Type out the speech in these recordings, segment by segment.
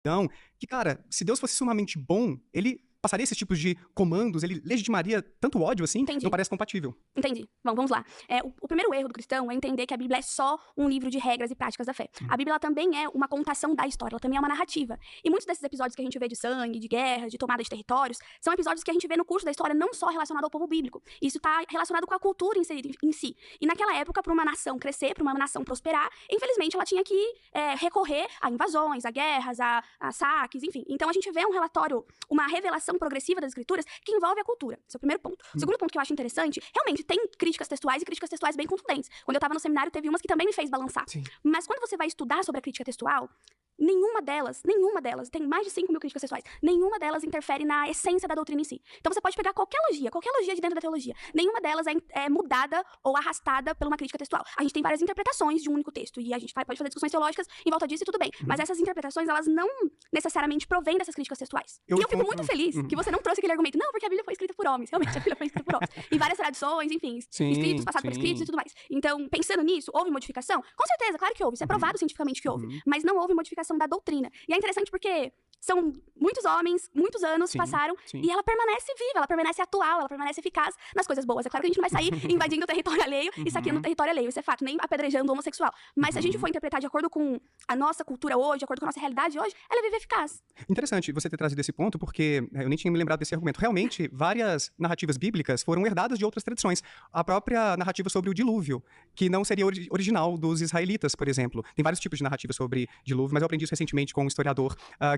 Então, que, cara, se Deus fosse sumamente bom, ele passaria esses tipos de comandos, ele legitimaria tanto ódio assim, Entendi. não parece compatível. Entendi. Bom, vamos lá. O primeiro erro do cristão é entender que a Bíblia é só um livro de regras e práticas da fé. A Bíblia ela também é uma contação da história, ela também é uma narrativa. E muitos desses episódios que a gente vê de sangue, de guerra, de tomada de territórios, são episódios que a gente vê no curso da história não só relacionado ao povo bíblico. Isso está relacionado com a cultura em si. E naquela época, para uma nação crescer, para uma nação prosperar, infelizmente ela tinha que recorrer a invasões, a guerras, a saques, enfim. Então a gente vê um relatório, uma revelação progressiva das escrituras que envolve a cultura. Esse é o primeiro ponto. O segundo ponto que eu acho interessante, realmente, tem críticas textuais e críticas textuais bem contundentes. Quando eu tava no seminário, teve umas que também me fez balançar. Sim. Mas quando você vai estudar sobre a crítica textual, nenhuma delas, tem mais de 5.000 críticas textuais, nenhuma delas interfere na essência da doutrina em si. Então você pode pegar qualquer logia de dentro da teologia, nenhuma delas é mudada ou arrastada por uma crítica textual. A gente tem várias interpretações de um único texto, e a gente pode fazer discussões teológicas em volta disso e tudo bem. Mas essas interpretações, elas não necessariamente provêm dessas críticas textuais. E eu fico muito feliz que você não trouxe aquele argumento, não, porque a Bíblia foi escrita por homens. Realmente, a Bíblia foi escrita por homens. E várias tradições, enfim, escritos, passados por escritos e tudo mais. Então, pensando nisso, houve modificação? Com certeza, claro que houve. Isso é provado cientificamente que houve. Mas não houve modificação da doutrina. E é interessante porque são muitos homens, muitos anos passaram, e ela permanece viva, ela permanece atual, ela permanece eficaz nas coisas boas. É claro que a gente não vai sair invadindo o território alheio e saqueando o território alheio, isso é fato, nem apedrejando o homossexual. Mas se a gente for interpretar de acordo com a nossa cultura hoje, de acordo com a nossa realidade hoje, ela vive eficaz. Interessante você ter trazido esse ponto, porque eu nem tinha me lembrado desse argumento. Realmente, várias narrativas bíblicas foram herdadas de outras tradições. A própria narrativa sobre o dilúvio, que não seria original dos israelitas, por exemplo. Tem vários tipos de narrativa sobre dilúvio, mas eu aprendi isso recentemente com um historiador,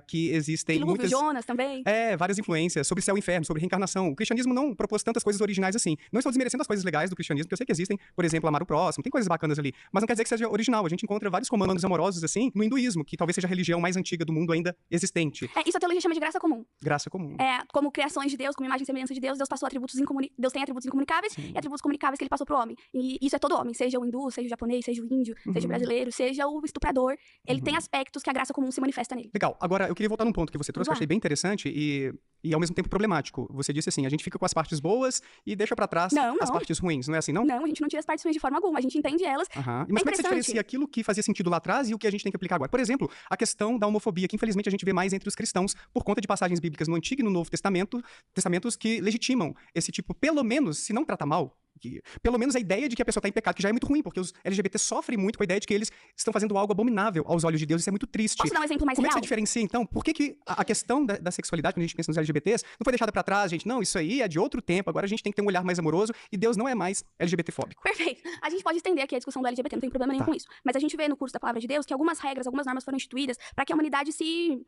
que existem dilúvio, muitas... Jonas também. Várias influências sobre céu e inferno, sobre reencarnação. O cristianismo não propôs tantas coisas originais assim. Não estou desmerecendo as coisas legais do cristianismo, porque eu sei que existem, por exemplo, amar o próximo, tem coisas bacanas ali, mas não quer dizer que seja original. A gente encontra vários comandos amorosos assim no hinduísmo, que talvez seja a religião mais antiga do mundo ainda existente. Isso a teologia chama de graça comum. Graça comum. Como criações de Deus, como imagem e semelhança de Deus, Deus passou Deus tem atributos incomunicáveis e atributos comunicáveis que ele passou pro homem. E isso é todo homem, seja o hindu, seja o japonês, seja o índio, seja o brasileiro, seja o estuprador. Ele tem aspectos que a graça comum se manifesta nele. Legal. Agora, eu queria voltar num ponto que você trouxe, que eu achei bem interessante e ao mesmo tempo problemático. Você disse assim, a gente fica com as partes boas e deixa pra trás as partes ruins, não é assim, não? Não, a gente não tira as partes ruins de forma alguma, a gente entende elas. Mas como é que você diferencia aquilo que fazia sentido lá atrás e o que a gente tem que aplicar agora? Por exemplo, a questão da homofobia, que infelizmente a gente vê mais entre os cristãos, por conta de passagens bíblicas no Antigo e no Novo Testamento, testamentos que legitimam esse tipo, pelo menos, se não trata mal, pelo menos a ideia de que a pessoa está em pecado, que já é muito ruim, porque os LGBT sofrem muito com a ideia de que eles estão fazendo algo abominável aos olhos de Deus, isso é muito triste. Posso dar um exemplo mais Como real? é que você diferencia, então? Por que a questão da sexualidade, quando a gente pensa nos LGBTs, não foi deixada pra trás, gente? Não, isso aí é de outro tempo, agora a gente tem que ter um olhar mais amoroso e Deus não é mais LGBT-fóbico. Perfeito. A gente pode estender aqui a discussão do LGBT, não tem problema nenhum com isso. Mas a gente vê no curso da Palavra de Deus que algumas regras, algumas normas foram instituídas para que a humanidade se